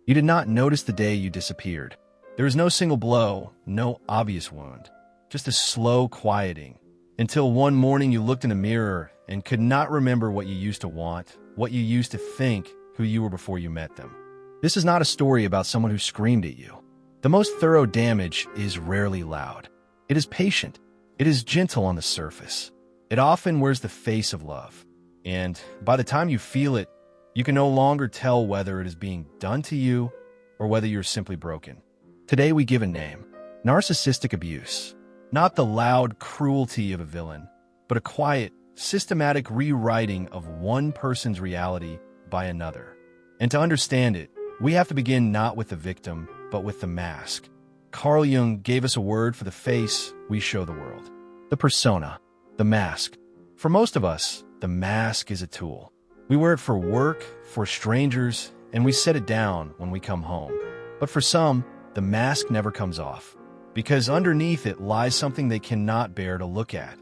You did not notice the day you disappeared. There was no single blow, no obvious wound, just a slow quieting, until one morning you looked in a mirror and could not remember what you used to want, what you used to think, who you were before you met them. This is not a story about someone who screamed at you. The most thorough damage is rarely loud. It is patient. It is gentle on the surface. It often wears the face of love. And by the time you feel it, you can no longer tell whether it is being done to you or whether you're simply broken. Today we give a name: narcissistic abuse. Not the loud cruelty of a villain, but a quiet, systematic rewriting of one person's reality by another. And to understand it, we have to begin not with the victim, but with the mask. Carl Jung gave us a word for the face we show the world: the persona, the mask. For most of us, the mask is a tool. We wear it for work, for strangers, and we set it down when we come home. But for some, the mask never comes off, because underneath it lies something they cannot bear to look at.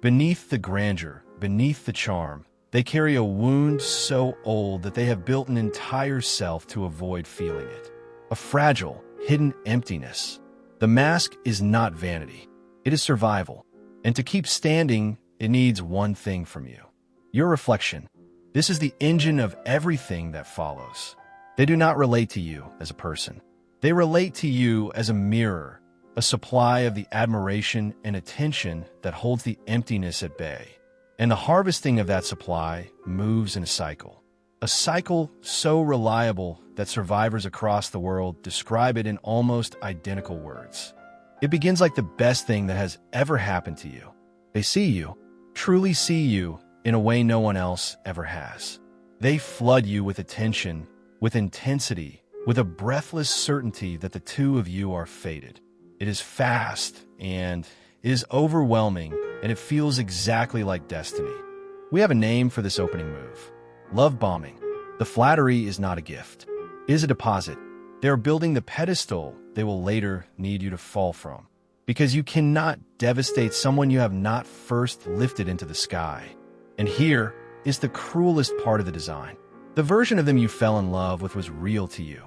Beneath the grandeur, beneath the charm, they carry a wound so old that they have built an entire self to avoid feeling it. A fragile, hidden emptiness. The mask is not vanity. It is survival. And to keep standing, it needs one thing from you: your reflection. This is the engine of everything that follows. They do not relate to you as a person. They relate to you as a mirror, a supply of the admiration and attention that holds the emptiness at bay. And the harvesting of that supply moves in a cycle so reliable that survivors across the world describe it in almost identical words. It begins like the best thing that has ever happened to you. They see you, truly see you, in a way no one else ever has. They flood you with attention, with intensity, with a breathless certainty that the two of you are fated. It is fast, and it is overwhelming, and it feels exactly like destiny. We have a name for this opening move: love bombing. The flattery is not a gift. It is a deposit. They are building the pedestal they will later need you to fall from, because you cannot devastate someone you have not first lifted into the sky. And here is the cruelest part of the design. The version of them you fell in love with was real to you.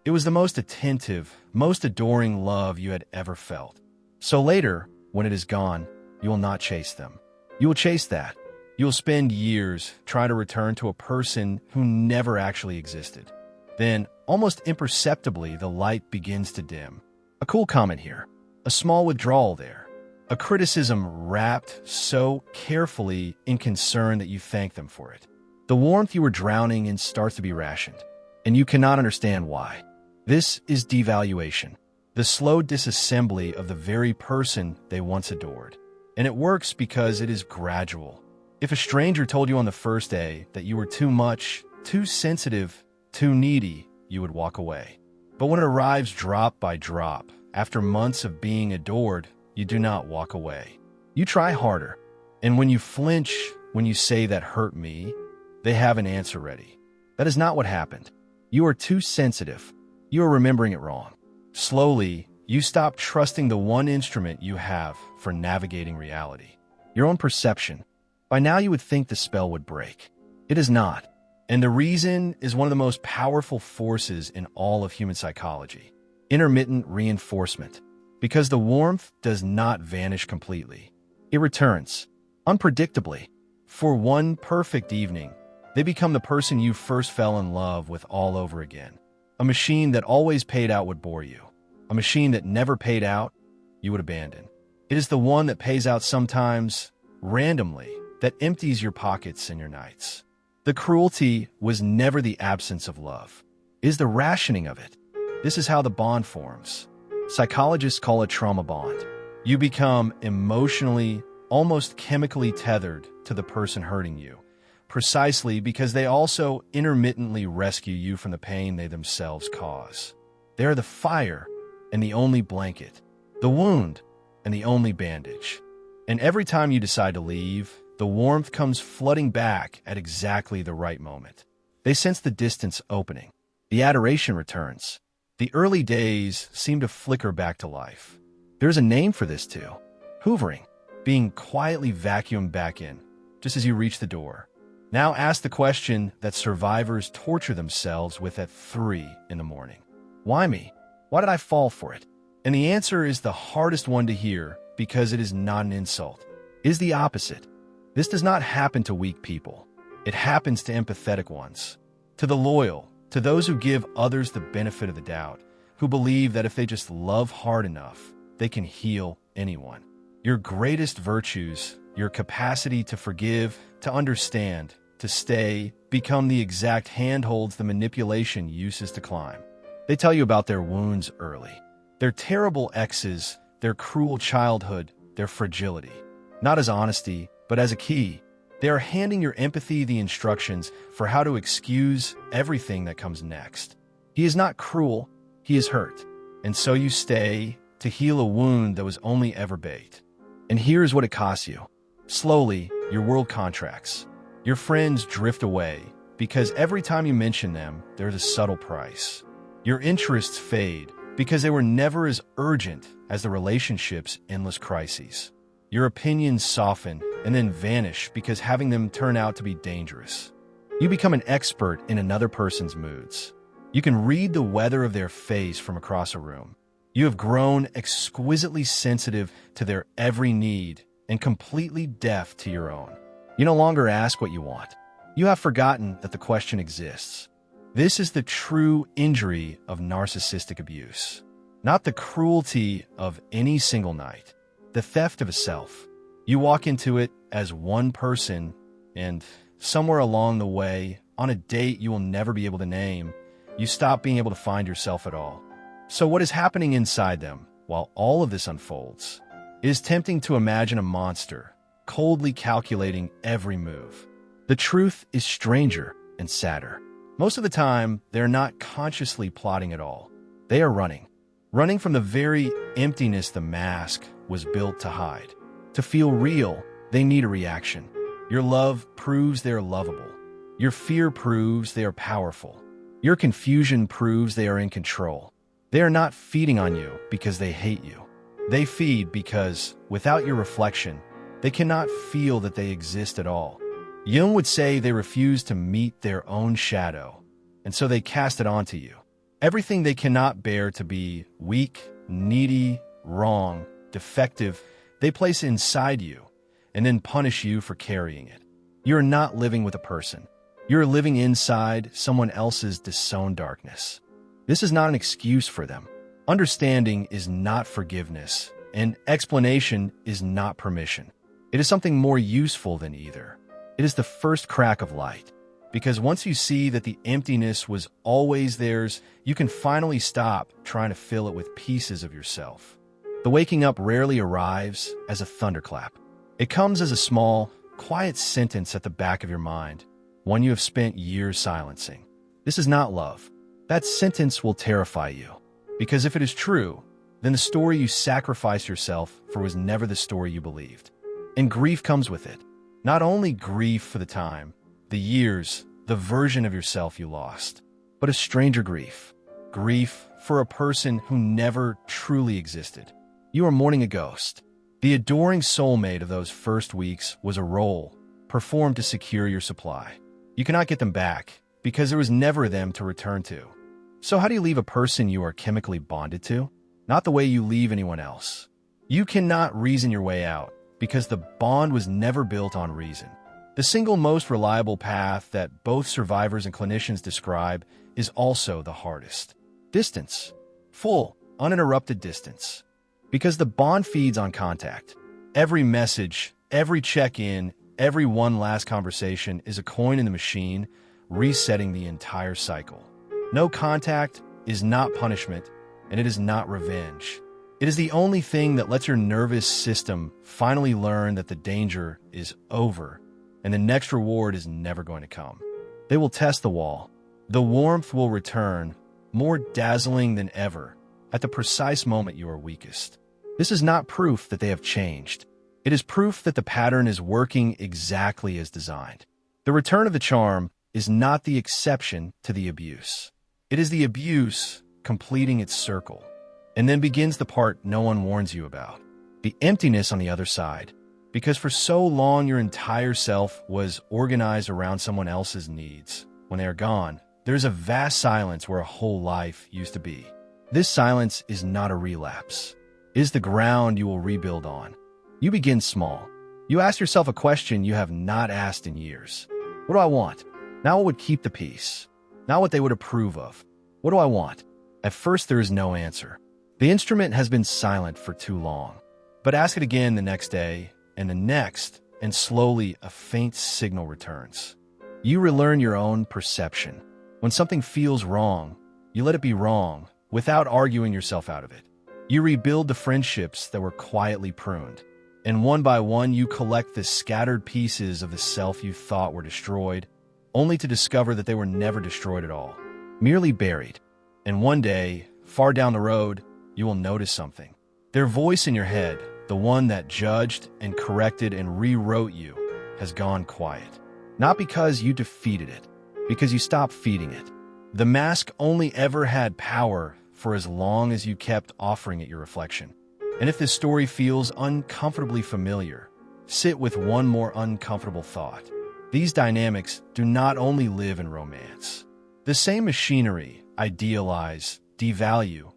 It was the most attentive, most adoring love you had ever felt. So later, when it is gone, you will not chase them. You will chase that. You will spend years trying to return to a person who never actually existed. Then, almost imperceptibly, the light begins to dim. A cool comment here. A small withdrawal there. A criticism wrapped so carefully in concern that you thank them for it. The warmth you were drowning in starts to be rationed, and you cannot understand why. This is devaluation, the slow disassembly of the very person they once adored. And it works because it is gradual. If a stranger told you on the first day that you were too much, too sensitive, too needy, you would walk away. But when it arrives drop by drop, after months of being adored, you do not walk away. You try harder. And when you flinch, when you say "that hurt me," they have an answer ready. That is not what happened. You are too sensitive. You are remembering it wrong. Slowly, you stop trusting the one instrument you have for navigating reality: your own perception. By now you would think the spell would break. It is not. And the reason is one of the most powerful forces in all of human psychology: intermittent reinforcement. Because the warmth does not vanish completely. It returns, unpredictably. For one perfect evening, they become the person you first fell in love with all over again. A machine that always paid out would bore you. A machine that never paid out, you would abandon. It is the one that pays out sometimes, randomly, that empties your pockets and your nights. The cruelty was never the absence of love. It is the rationing of it. This is how the bond forms. Psychologists call it trauma bond. You become emotionally, almost chemically tethered to the person hurting you, precisely because they also intermittently rescue you from the pain they themselves cause. They are the fire and the only blanket, the wound and the only bandage. And every time you decide to leave, the warmth comes flooding back at exactly the right moment. They sense the distance opening. The adoration returns. The early days seem to flicker back to life. There's a name for this too: hoovering, being quietly vacuumed back in, just as you reach the door. Now ask the question that survivors torture themselves with at 3 in the morning. Why me? Why did I fall for it? And the answer is the hardest one to hear because it is not an insult. It is the opposite. This does not happen to weak people. It happens to empathetic ones, to the loyal, to those who give others the benefit of the doubt, who believe that if they just love hard enough, they can heal anyone. Your greatest virtues, your capacity to forgive, to understand, to stay, become the exact handholds the manipulation uses to climb. They tell you about their wounds early, their terrible exes, their cruel childhood, their fragility. Not as honesty, but as a key. They are handing your empathy the instructions for how to excuse everything that comes next. He is not cruel, he is hurt. And so you stay to heal a wound that was only ever bait. And here's what it costs you. Slowly, your world contracts. Your friends drift away because every time you mention them, there's a subtle price. Your interests fade because they were never as urgent as the relationship's endless crises. Your opinions soften and then vanish because having them turn out to be dangerous. You become an expert in another person's moods. You can read the weather of their face from across a room. You have grown exquisitely sensitive to their every need and completely deaf to your own. You no longer ask what you want. You have forgotten that the question exists. This is the true injury of narcissistic abuse, not the cruelty of any single night, the theft of a self. You walk into it as one person, and somewhere along the way, on a date you will never be able to name, you stop being able to find yourself at all. So what is happening inside them while all of this unfolds? It is tempting to imagine a monster, coldly calculating every move. The truth is stranger and sadder. Most of the time, they're not consciously plotting at all. They are running. Running from the very emptiness the mask was built to hide. To feel real, they need a reaction. Your love proves they are lovable. Your fear proves they are powerful. Your confusion proves they are in control. They are not feeding on you because they hate you. They feed because, without your reflection, they cannot feel that they exist at all. Jung would say they refuse to meet their own shadow, and so they cast it onto you. Everything they cannot bear to be weak, needy, wrong, defective, they place inside you, and then punish you for carrying it. You are not living with a person. You are living inside someone else's disowned darkness. This is not an excuse for them. Understanding is not forgiveness, and explanation is not permission. It is something more useful than either. It is the first crack of light, because once you see that the emptiness was always theirs, you can finally stop trying to fill it with pieces of yourself. The waking up rarely arrives as a thunderclap. It comes as a small, quiet sentence at the back of your mind, one you have spent years silencing. This is not love. That sentence will terrify you, because if it is true, then the story you sacrificed yourself for was never the story you believed. And grief comes with it. Not only grief for the time, the years, the version of yourself you lost, but a stranger grief. Grief for a person who never truly existed. You are mourning a ghost. The adoring soulmate of those first weeks was a role performed to secure your supply. You cannot get them back because there was never them to return to. So how do you leave a person you are chemically bonded to? Not the way you leave anyone else. You cannot reason your way out because the bond was never built on reason. The single most reliable path that both survivors and clinicians describe is also the hardest. Distance. Full, uninterrupted distance. Because the bond feeds on contact. Every message, every check-in, every one last conversation is a coin in the machine, resetting the entire cycle. No contact is not punishment, and it is not revenge. It is the only thing that lets your nervous system finally learn that the danger is over, and the next reward is never going to come. They will test the wall. The warmth will return, more dazzling than ever, at the precise moment you are weakest. This is not proof that they have changed. It is proof that the pattern is working exactly as designed. The return of the charm is not the exception to the abuse. It is the abuse completing its circle. And then begins the part no one warns you about. The emptiness on the other side. Because for so long, your entire self was organized around someone else's needs. When they are gone, there's a vast silence where a whole life used to be. This silence is not a relapse. It is the ground you will rebuild on. You begin small. You ask yourself a question you have not asked in years. What do I want? Not what would keep the peace. Not what they would approve of. What do I want? At first, there is no answer. The instrument has been silent for too long. But ask it again the next day, and the next, and slowly a faint signal returns. You relearn your own perception. When something feels wrong, you let it be wrong without arguing yourself out of it. You rebuild the friendships that were quietly pruned. And one by one, you collect the scattered pieces of the self you thought were destroyed, only to discover that they were never destroyed at all, merely buried. And one day, far down the road, you will notice something. Their voice in your head, the one that judged and corrected and rewrote you, has gone quiet. Not because you defeated it, because you stopped feeding it. The mask only ever had power for as long as you kept offering it your reflection. And if this story feels uncomfortably familiar, sit with one more uncomfortable thought. These dynamics do not only live in romance. The same machinery, idealize, devalue,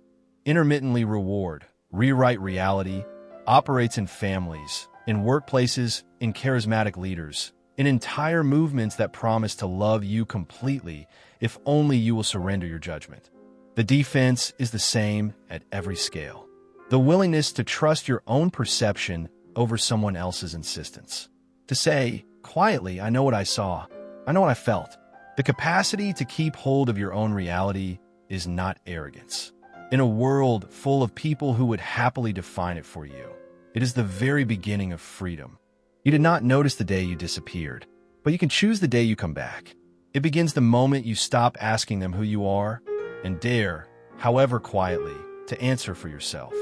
intermittently reward, rewrite reality, operates in families, in workplaces, in charismatic leaders, in entire movements that promise to love you completely if only you will surrender your judgment. The defense is the same at every scale. The willingness to trust your own perception over someone else's insistence. To say, quietly, I know what I saw. I know what I felt. The capacity to keep hold of your own reality is not arrogance. In a world full of people who would happily define it for you, it is the very beginning of freedom. You did not notice the day you disappeared, but you can choose the day you come back. It begins the moment you stop asking them who you are and dare, however quietly, to answer for yourself.